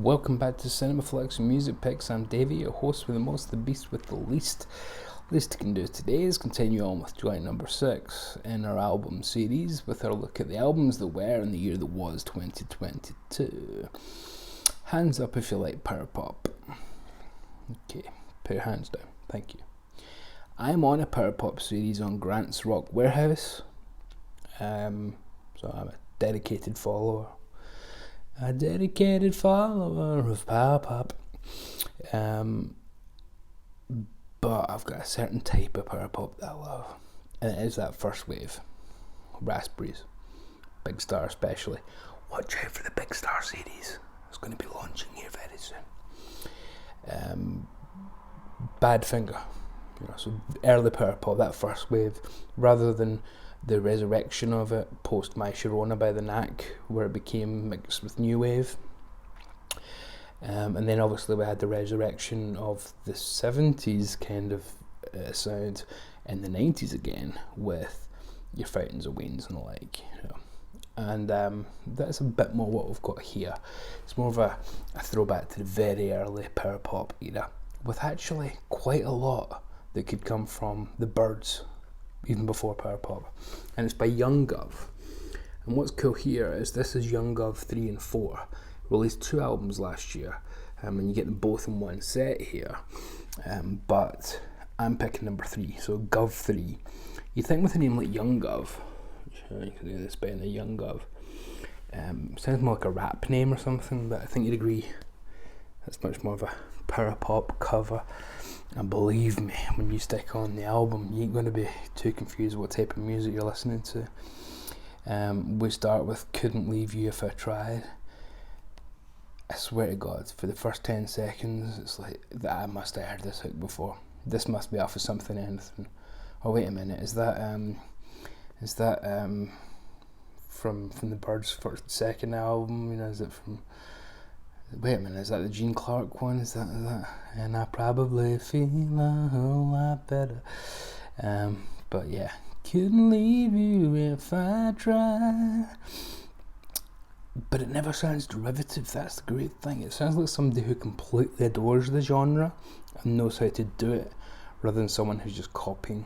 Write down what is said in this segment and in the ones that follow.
Welcome back to Cinema Flicks and Music Picks. I'm Davey, your host with the most, the beast with the least. Least I can do today is continue on with joint number 6 in our album series with our look at the albums that were in the year that was 2022. Hands up if you like power pop. Okay, put your hands down. Thank you. I'm on a power pop series on Grant's Rock Warehouse. So I'm a dedicated follower. A dedicated follower of power pop. But I've got a certain type of power pop that I love. And it is that first wave. Raspberries. Big Star especially. Watch out for the Big Star series. It's going to be launching here very soon. Badfinger. So early power pop, that first wave. Rather than the resurrection of it post My Sharona by the Knack, where it became mixed with new wave, and then obviously we had the resurrection of the 70s kind of sound in the 90s again with your Fountains of Wayne's and the like, and that's a bit more what we've got here. It's more of a throwback to the very early power pop era, with actually quite a lot that could come from the Byrds even before power pop, and it's by Young Guv. And what's cool here is this is Young Guv 3 and 4, released 2 albums last year, and you get them both in one set here, but I'm picking number 3, so Guv 3. You think with a name like Young Guv, you can do this by the Young Guv, sounds more like a rap name or something, but I think you'd agree that's much more of a power pop cover. And believe me, when you stick on the album, you ain't going to be too confused what type of music you're listening to. We start with Couldn't Leave You If I Tried. I swear to God, for the first 10 seconds, it's like, I must have heard this hook before. This must be off of something, anything. Oh, wait a minute, is that from the Byrds' first, second album? Is it from... Wait a minute, is that the Gene Clark one? Is that? And I probably feel a whole lot better. But yeah, couldn't leave you if I tried. But it never sounds derivative, that's the great thing. It sounds like somebody who completely adores the genre and knows how to do it, rather than someone who's just copying.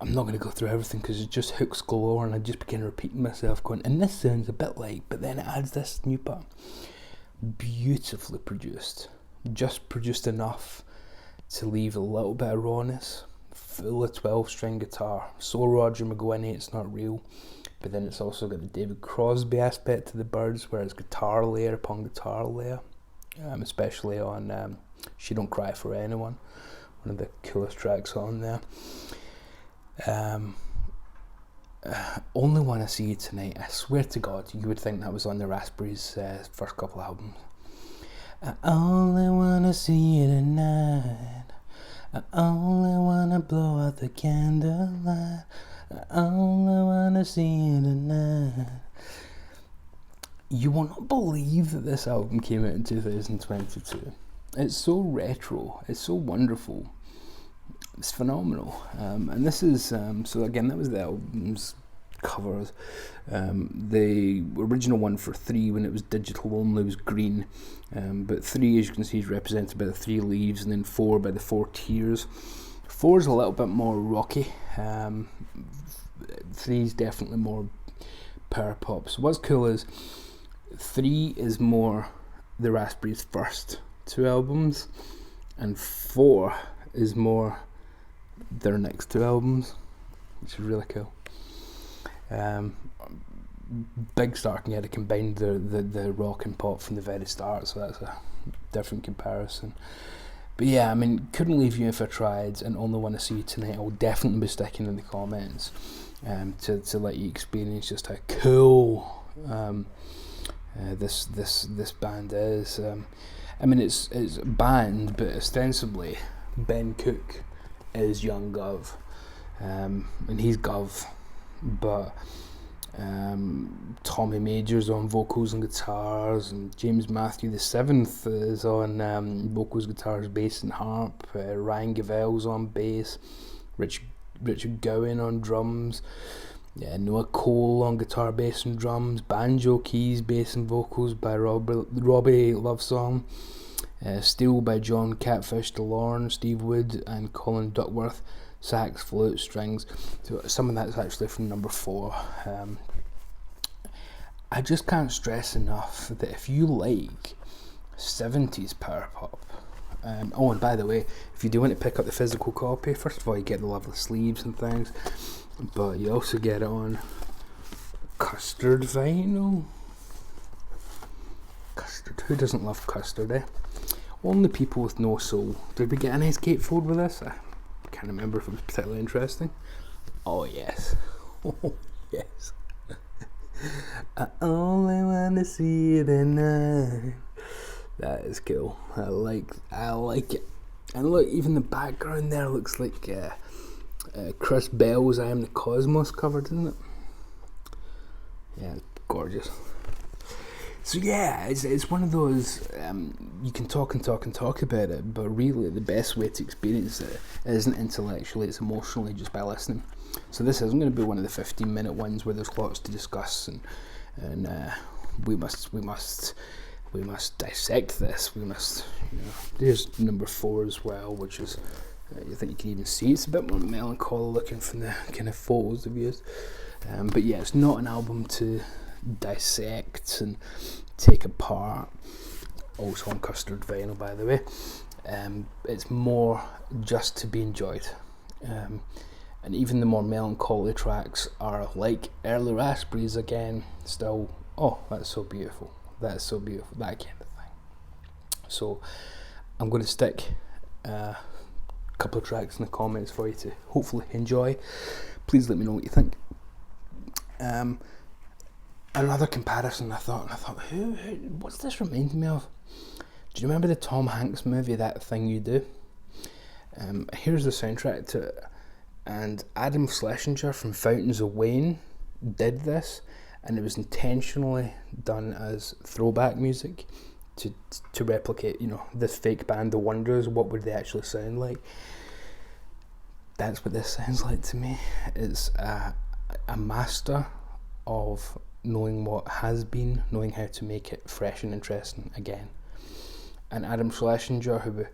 I'm not going to go through everything because it just hooks galore, and I just begin repeating myself going, and this sounds a bit like, but then it adds this new part. Beautifully produced. Just produced enough to leave a little bit of rawness. Full of 12-string guitar. So Roger McGuinney, it's not real. But then it's also got the David Crosby aspect to the Byrds, where it's guitar layer upon guitar layer. Especially on She Don't Cry For Anyone. One of the coolest tracks on there. Only Wanna See You Tonight. I swear to God, you would think that was on the Raspberries' first couple albums. I only wanna see you tonight. I only wanna blow out the candlelight. I only wanna see you tonight. You will not believe that this album came out in 2022. It's so retro. It's so wonderful. It's phenomenal, and this is so again, that was the album's covers. The original one for 3, when it was digital only, was green, but 3, as you can see, is represented by the 3 leaves, and then 4 by the 4 tiers. 4 is a little bit more rocky. 3 is definitely more power pop. So what's cool is 3 is more the Raspberries' first 2 albums, and 4 is more their next 2 albums, which is really cool. Big Star can get combined the rock and pop from the very start, so that's a different comparison. But yeah, I mean, Couldn't Leave You If I Tried and Only Wanna See You Tonight, I'll definitely be sticking in the comments to let you experience just how cool this band is. I mean, it's a band, but ostensibly Ben Cook is Young Guv, and he's Guv, but Tommy Major's on vocals and guitars, and James Matthew the 7th is on vocals, guitars, bass and harp. Ryan Gavel's on bass, Richard Gowan on drums. Yeah, Noah Cole on guitar, bass and drums, banjo, keys, bass and vocals by Robbie Lovesong, Steel by John Catfish DeLorme, Steve Wood and Colin Duckworth, sax, flute, strings. So some of that's actually from number 4. I just can't stress enough that if you like 70s power pop, and by the way, if you do want to pick up the physical copy, first of all you get the lovely sleeves and things, but you also get it on custard vinyl. Custard, who doesn't love custard, eh? Only people with no soul. Did we get a nice gatefold with this? I can't remember if it was particularly interesting. Oh yes. Oh yes. I only want to see it at night. That is cool. I like it. And look, even the background there looks like Chris Bell's I Am the Cosmos cover, doesn't it? Yeah, it's gorgeous. So yeah, it's one of those, you can talk about it, but really the best way to experience it isn't intellectually, it's emotionally, just by listening. So this isn't going to be one of the 15-minute ones where there's lots to discuss and we must dissect this. We must, there's number 4 as well, which is, I think you can even see it's a bit more melancholy looking from the kind of photos they've used. But yeah, it's not an album to dissect and take apart. Also on custard vinyl, by the way. It's more just to be enjoyed. And even the more melancholy tracks are like early Raspberries again, still, that's so beautiful. That kind of thing. So I'm going to stick a couple of tracks in the comments for you to hopefully enjoy. Please let me know what you think. Another comparison I thought, what's this reminding me of? Do you remember the Tom Hanks movie, That Thing You Do? Here's the soundtrack to it. And Adam Schlesinger from Fountains of Wayne did this, and it was intentionally done as throwback music to replicate, this fake band, The Wonders. What would they actually sound like? That's what this sounds like to me. It's a master of knowing what has been, knowing how to make it fresh and interesting again. And Adam Schlesinger, who we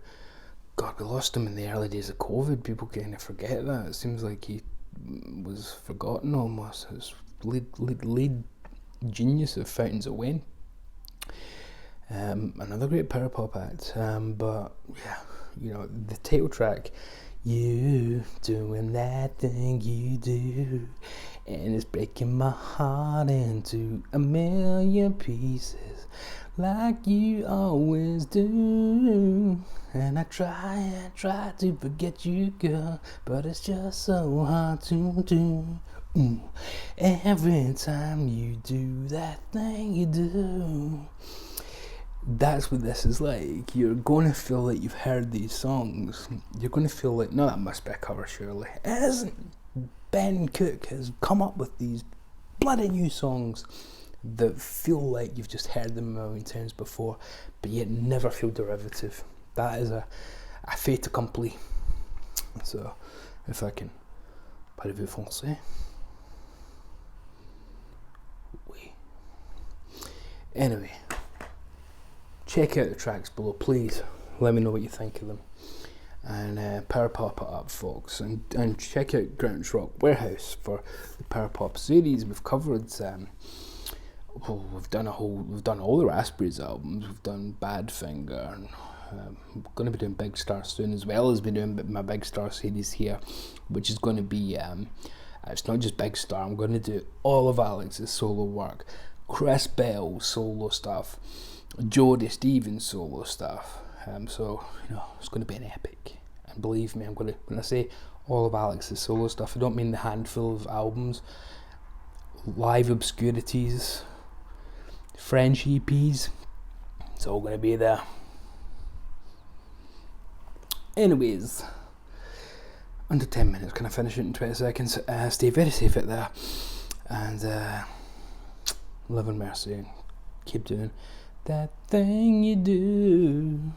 lost him in the early days of COVID. People kind of forget that. It seems like he was forgotten almost. His lead genius of Fountains of Wayne. Another great power pop act. But yeah, the title track, you doing that thing you do, and it's breaking my heart into a million pieces, like you always do. And I try to forget you, girl, but it's just so hard to do. Every time you do that thing you do. That's what this is like. You're going to feel like you've heard these songs. You're going to feel like, no, that must be a cover, surely. It isn't. Ben Cook has come up with these bloody new songs that feel like you've just heard them a million times before, but yet never feel derivative. That is a fait accompli. So, if I can parler français. Oui. Anyway, check out the tracks below, please. Let me know what you think of them. And power pop it up, folks. And check out Greenwich Rock Warehouse for the power pop series. We've covered. We've done all the Raspberries albums. We've done Badfinger. And, I'm going to be doing Big Star soon, as well as be doing my Big Star series here, which is going to be, it's not just Big Star, I'm going to do all of Alex's solo work, Chris Bell's solo stuff, Jody Stevens solo stuff, so, it's going to be an epic. And believe me, when I say all of Alex's solo stuff, I don't mean the handful of albums, live obscurities, French EPs, it's all going to be there. Anyways, under 10 minutes, can I finish it in 20 seconds? Stay very safe out there, and live in mercy, and keep doing that thing you do.